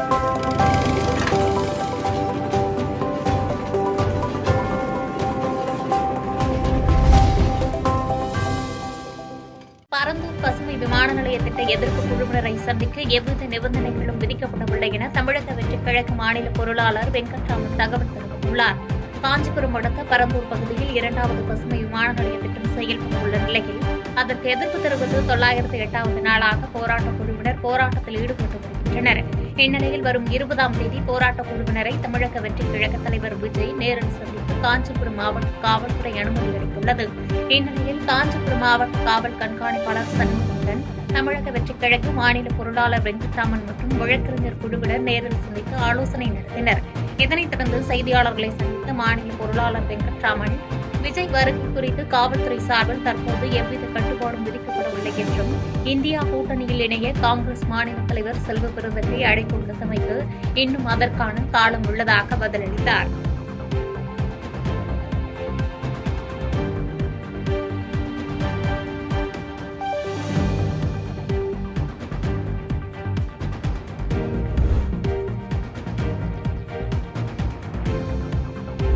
பரந்தூர் பசுமை விமான நிலைய திட்ட எதிர்ப்பு குழுவினரை சந்திக்க எவ்வித நிபந்தனைகளும் விதிக்கப்படவில்லை என தமிழக வெற்றிக் கழக மாநில பொருளாளர் வெங்கட்ராமன் தகவல் தெரிவித்துள்ளார். காஞ்சிபுரம் அடுத்த பரந்தூர் பகுதியில் 2வது பசுமை விமான நிலைய திட்டம் செயல்பட்டுள்ள நிலையில் அதற்கு எதிர்ப்பு தெரிவித்து 908வது நாளாக போராட்டக் குழுவினர் போராட்டத்தில் ஈடுபட்டு வருகின்றனர். இந்நிலையில் வரும் 20ஆம் தேதி போராட்டக் குழுவினரை தமிழக வெற்றிக் கழக தலைவர் விஜய் நேரில் சந்தித்து காஞ்சிபுரம் மாவட்ட காவல்துறை அனுமதி அளித்துள்ளது. இந்நிலையில் காஞ்சிபுரம் மாவட்ட காவல் கண்காணிப்பாளர் சண்முகன், தமிழக வெற்றிக் கழக மாநில பொருளாளர் வெங்கட்ராமன் மற்றும் வழக்கறிஞர் குழுவினர் நேரில் சந்தித்து ஆலோசனை நடத்தினர். இதனைத் தொடர்ந்து செய்தியாளர்களை சந்தித்த மாநில பொருளாளர் வெங்கட்ராமன், விஜய் வருகை குறித்து காவல்துறை சார்பில் தற்போது எவ்வித கட்டுப்பாடும் விதிக்கப்படவில்லை என்றும், இந்தியா கூட்டணியில் இணைய காங்கிரஸ் மாநில தலைவர் செல்வ பெருந்தகை அழைப்பு விடுத்தமைக்கு இன்னும் அதற்கான காலம் உள்ளதாக பதிலளித்தார்.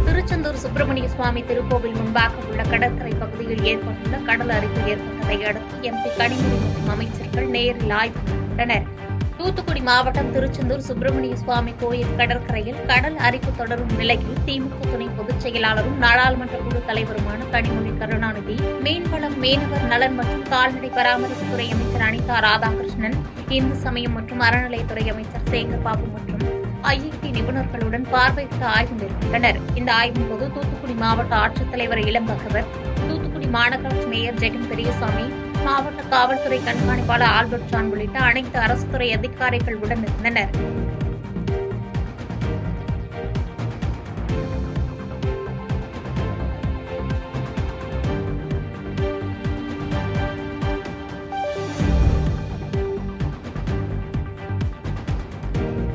திருச்செந்தூர் சுப்பிரமணிய சுவாமி திருக்கோவில் முன்பாக உள்ள கடற்கரை பகுதியில் ஏற்பட்டுள்ள கடல் அரிப்பு ஏற்பட்டதை அடுத்து எம்பி கனிமொழி மற்றும் அமைச்சர்கள் நேரில் ஆய்வு மேற்கொண்டனர். தூத்துக்குடி மாவட்டம் திருச்செந்தூர் சுப்பிரமணிய சுவாமி கோயில் கடற்கரையில் கடல் அரிப்பு தொடரும் நிலையில் திமுக துணை பொதுச் செயலாளரும் நாடாளுமன்ற குழு தலைவருமான கனிமொழி கருணாநிதி, மீன்வளம், மீனவர் நலன் மற்றும் கால்நடை பராமரிப்புத்துறை அமைச்சர் அனிதா ராதாகிருஷ்ணன், இந்து சமயம் மற்றும் அறநிலையத்துறை அமைச்சர் சேகர் பாபு மற்றும் ஐஐடி நிபுணர்களுடன் பார்வையிட்டு ஆய்வு மேற்கொண்டனர். இந்த ஆய்வின் போது தூத்துக்குடி மாவட்ட ஆட்சித்தலைவர் இளம்பகவர், தூத்துக்குடி மாநகராட்சி மேயர் ஜெகன் பெரியசாமி, மாவட்ட காவல்துறை கண்காணிப்பாளர் ஆல்பர்ட் ஜான் உள்ளிட்ட அனைத்து அரசு துறை அதிகாரிகள் உடன் இருந்தனர்.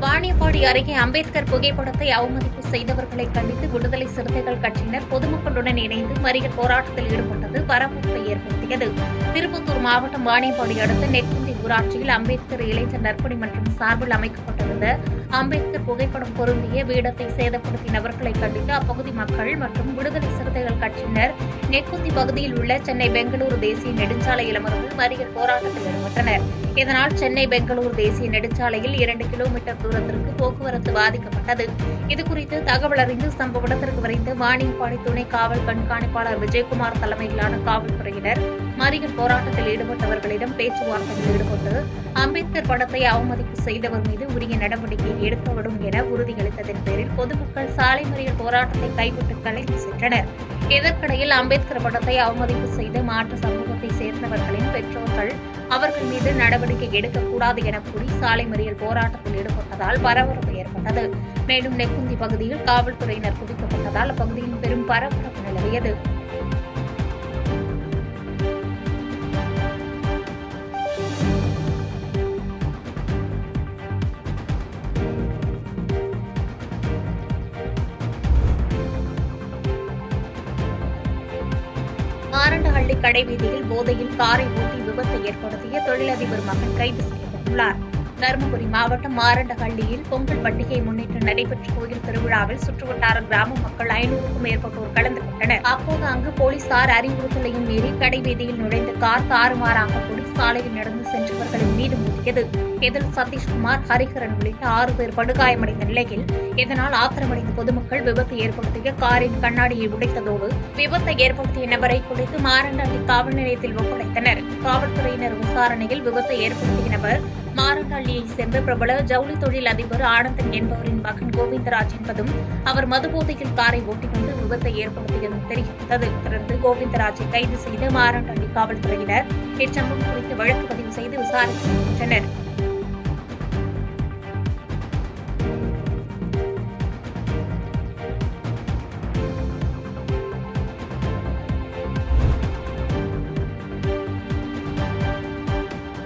வாணியம்பாடி அருகே அம்பேத்கர் புகைப்படத்தை அவமதிப்பு செய்தவர்களை கண்டித்து விடுதலை சிறுத்தைகள் கட்சியினர் பொதுமக்களுடன் இணைந்து மறியல் போராட்டத்தில் ஈடுபட்டது பரபரப்பை ஏற்படுத்தியது. திருப்பத்தூர் மாவட்டம் வாணியம்பாடி அடுத்த நெக்குந்தி ஊராட்சியில் அம்பேத்கர் இளைஞர் நற்பணி மன்றம் சார்பில் அமைக்கப்பட்டிருந்த அம்பேத்கர் புகைப்படம் பொருந்திய வீடத்தை சேதப்படுத்திய நபர்களை கண்டித்து அப்பகுதி மக்கள் மற்றும் விடுதலை சிறுத்தைகள் கட்சியினர் நெக்குந்தி பகுதியில் உள்ள சென்னை பெங்களூரு தேசிய நெடுஞ்சாலையில் அமர்ந்து மறியல் போராட்டத்தில் ஈடுபட்டனர். இதனால் சென்னை பெங்களூரு தேசிய நெடுஞ்சாலையில் 2 கிலோமீட்டர் தூரத்திற்கு போக்குவரத்து பாதிக்கப்பட்டது. இதுகுறித்து தகவல் அறிந்து சம்பவ இடத்திற்கு விரைந்து வாணியம்பாடி துணை காவல் கண்காணிப்பாளர் விஜயகுமார் தலைமையிலான காவல்துறையினர் மறியல் போராட்டத்தில் ஈடுபட்டவர்களிடம் பேச்சுவார்த்தையில் ஈடுபட்டு அம்பேத்கர் படத்தை அவமதிப்பு செய்தவர் மீது உரிய நடவடிக்கை எடுக்கப்படும் என உறுதியளித்ததன் பேரில் பொதுமக்கள் சாலை மறியல் போராட்டத்தை கைவிட்டு கலைந்து சென்றனர். இதற்கிடையில் அம்பேத்கர் படத்தை அவமதிப்பு செய்த மாற்று சமூகத்தை சேர்ந்தவர்களின் பெற்றோர்கள் அவர்கள் மீது நடவடிக்கை எடுக்கக்கூடாது என கூறி சாலை மறியல் போராட்டத்தில் ஈடுபட்டதால் பரபரப்பு ஏற்பட்டது. மேலும் நெக்குந்தி பகுதியில் காவல்துறையினர் குவிக்கப்பட்டதால் அப்பகுதியில் பெரும் பரபரப்பு நிலவியது. மாரண்டஹள்ளி கடைவீதியில் போதையில் காரை ஓட்டி விபத்தை ஏற்படுத்திய தொழிலதிபர் மகன் கைது செய்யப்பட்டுள்ளார். தருமபுரி மாவட்டம் மாரண்டஹள்ளியில் பொங்கல் பண்டிகையை முன்னிட்டு நடைபெற்ற கோயில் திருவிழாவில் சுற்றுவட்டார கிராம மக்கள் 500க்கும் மேற்பட்டோர் கலந்து கொண்டனர். அப்போது அங்கு போலீசார் அறிவுறுத்தலையும் மீறி கடைவீதியில் நுழைந்த கார் தாறுமாறாக போலீஸ் சாலையில் நடந்து சென்றவர்களின் மீது மோதியது. இதில் சதீஷ்குமார், ஹரிஹரன் உள்ளிட்ட 6 பேர் படுகாயமடைந்த நிலையில் இதனால் ஆத்திரமடைந்த பொதுமக்கள் விபத்து ஏற்படுத்திய காரின் கண்ணாடியை உடைத்ததோடு விபத்தை ஏற்படுத்திய நபரை குறித்து மாரண்டஹள்ளி காவல் நிலையத்தில் ஒப்படைத்தனர். காவல்துறையினர் விசாரணையில் விபத்தை ஏற்படுத்திய நபர் மாரண்டஹள்ளியைச் சேர்ந்த பிரபல ஜவுளி தொழில் அதிபர் ஆனந்தன் என்பவரின் மகன் கோவிந்தராஜ் என்பதும் அவர் மதுபோதையில் காரை ஓட்டிக்கொண்டு விபத்தை ஏற்படுத்தியதும் தெரிவித்தது. தொடர்ந்து கோவிந்தராஜை கைது செய்த மாரண்டஹள்ளி காவல்துறையினர் இச்சம்பவம் குறித்து வழக்கு பதிவு செய்து விசாரித்து வருகின்றனர்.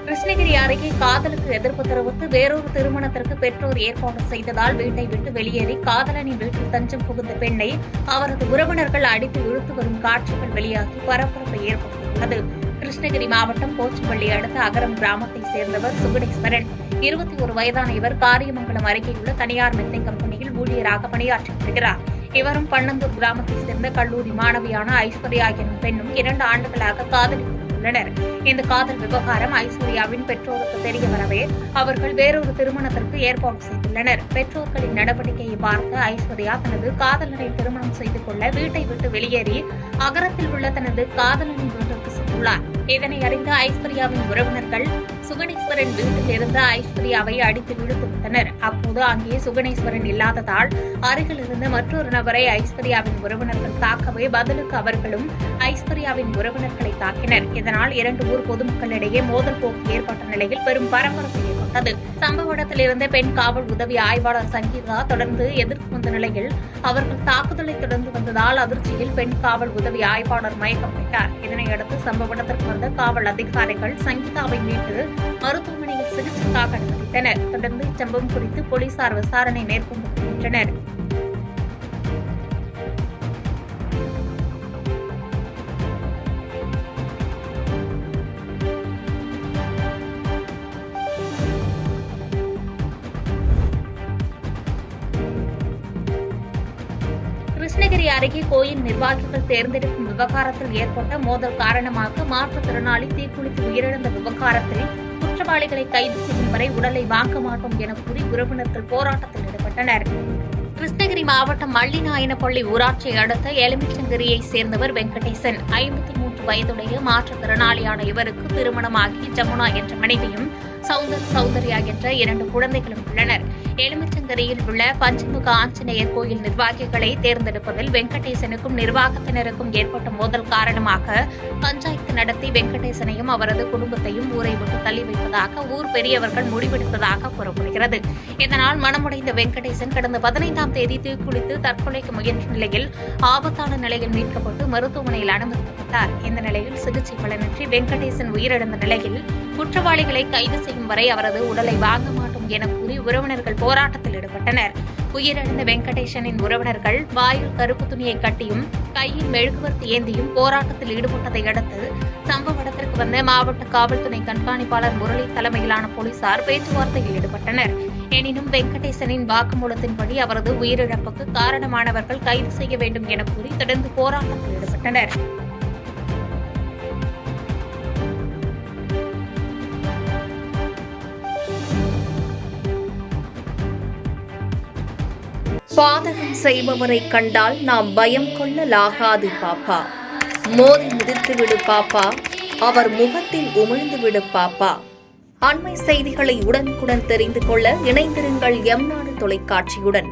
கிருஷ்ணகிரி அருகே காதலுக்கு எதிர்ப்பு தெரிவித்து வேறொரு திருமணத்திற்கு பெற்றோர் ஏற்பாடு செய்ததால் வீட்டை விட்டு வெளியேறி காதலனின் வீட்டில் தஞ்சம் புகுந்த பெண்ணை அவரது உறவினர்கள் அடித்து இழுத்து வரும் காட்சிகள் வெளியாகி பரபரப்பை ஏற்படுத்தியுள்ளது. கிருஷ்ணகிரி மாவட்டம் போச்சம்பள்ளி அடுத்த அகரம் கிராமத்தைச் சேர்ந்தவர் சுகுணேஸ்வரன். 21 வயதான இவர் காரியமங்கலம் அருகே உள்ள தனியார் மெத்தை கம்பெனியில் ஊழியராக பணியாற்றி வருகிறார். இவரும் பன்னந்தூர் கிராமத்தைச் சேர்ந்த கல்லூரி மாணவியான ஐஸ்வர்யா எனும் பெண்ணும் 2 ஆண்டுகளாக காதலித்து உள்ளனர். இந்த காதல் விவகாரம் ஐஸ்வர்யாவின் பெற்றோருக்கு தெரிய வரவே அவர்கள் வேறொரு திருமணத்திற்கு ஏற்பாடு செய்துள்ளனர். பெற்றோர்களின் நடவடிக்கையை பார்த்த ஐஸ்வர்யா தனது காதலனை திருமணம் செய்து கொள்ள வீட்டை விட்டு வெளியேறி அகரத்தில் உள்ள தனது காதலனின் வீட்டிற்கு சென்றுள்ளார். இதனை அறிந்த ஐஸ்வர்யாவின் உறவினர்கள் சுகணேஸ்வரன் வீட்டில் இருந்த ஐஸ்வர்யாவை அடித்து இழுத்து விட்டனர். அப்போது அங்கே சுகணேஸ்வரன் இல்லாததால் அருகில் இருந்த மற்றொரு நபரை ஐஸ்வர்யாவின் உறவினர்கள் தாக்கவே பதிலுக்கு அவர்களும் ஐஸ்வர்யாவின் உறவினர்களை தாக்கினர். இதனால் 2 ஊர் பொதுமக்களிடையே மோதல் போக்கு ஏற்பட்ட நிலையில் பெரும் பரபரப்பு ஏற்பட்டது. சம்பவ இடத்தில் இருந்த பெண் காவல் உதவி ஆய்வாளர் சங்கீதா தொடர்ந்து எதிர்த்து வந்த நிலையில் அவர்கள் தாக்குதலை தொடர்ந்து வந்ததால் அதிர்ச்சியில் பெண் காவல் உதவி ஆய்வாளர் மயக்கப்பட்டார். இதனையடுத்து சம்பவ இடத்திற்கு வந்த காவல் அதிகாரிகள் சங்கீதாவை மீட்டு மருத்துவமனையில் சிகிச்சைக்காக அனுமதித்தனர். தொடர்ந்து இச்சம்பவம் குறித்து போலீசார் விசாரணை மேற்கொண்டு வருகின்றனர். கிருஷ்ணகிரி அருகே கோயில் நிர்வாகிகள் தேர்ந்தெடுக்கும் விவகாரத்தில் ஏற்பட்ட மோதல் காரணமாக மாற்றுத்திறனாளி தீக்குளித்து உயிரிழந்த விவகாரத்தில் குற்றவாளிகளை கைது செய்யும் வரை உடலை வாங்க மாட்டோம் என கூறி உறவினர்கள் போராட்டத்தில் ஈடுபட்டனர். கிருஷ்ணகிரி மாவட்டம் மல்லிநாயனப்பள்ளி ஊராட்சியை அடுத்த எலுமிச்சங்கிரியைச் சேர்ந்தவர் வெங்கடேசன். 53 வயதுடைய மாற்றுத்திறனாளியான இவருக்கு திருமணமாகி ஜமுனா என்ற மனைவியும் சௌந்தர்யா என்ற 2 குழந்தைகளும் உள்ளனர். எலுமிச்சங்கரியில் உள்ள பஞ்சமுக ஆஞ்சநேயர் கோயில் நிர்வாகிகளை தேர்ந்தெடுப்பதில் வெங்கடேசனுக்கும் நிர்வாகத்தினருக்கும் ஏற்பட்ட மோதல் காரணமாக பஞ்சாயத்து நடத்தி வெங்கடேசனையும் அவரது குடும்பத்தையும் ஊரை விட்டு தள்ளி வைப்பதாக ஊர் பெரியவர்கள் முடிவெடுத்ததாக கூறப்படுகிறது. இதனால் மனமுடைந்த வெங்கடேசன் கடந்த 15ஆம் தேதி தீக்குளித்து தற்கொலைக்கு முயன்ற நிலையில் ஆபத்தான நிலையில் மீட்கப்பட்டு மருத்துவமனையில் அனுமதிக்கப்பட்டார். இந்த நிலையில் சிகிச்சை பலனின்றி வெங்கடேசன் உயிரிழந்த நிலையில் குற்றவாளிகளை கைது செய்யும் வரை அவரது உடலை வாங்க மாட்டோம் என கூறி உறவினர்கள் போராட்டத்தில் ஈடுபட்டனர். உயிரிழந்த வெங்கடேசனின் உறவினர்கள் வாயில் கருப்பு துணியை கட்டியும் கையில் மெழுகுவர்த்தி ஏந்தியும் போராட்டத்தில் ஈடுபட்டதை அடுத்து சம்பவ இடத்திற்கு வந்த மாவட்ட காவல்துறை கண்காணிப்பாளர் முரளி தலைமையிலான போலீசார் பேச்சுவார்த்தையில் ஈடுபட்டனர். எனினும் வெங்கடேசனின் வாக்குமூலத்தின்படி அவரது உயிரிழப்புக்கு காரணமானவர்கள் கைது செய்ய வேண்டும் என கூறி தொடர்ந்து போராட்டத்தில் ஈடுபட்டனர். பாதகம் செய்பவரை கண்டால் நாம் பயம் கொள்ளலாகாது பாப்பா. மோதி மிதித்துவிடு பாப்பா, அவர் முகத்தில் உமிழ்ந்துவிடு பாப்பா. அண்மை செய்திகளை உடனுக்குடன் தெரிந்து கொள்ள இணைந்திருங்கள் எம் நாடு தொலைக்காட்சியுடன்.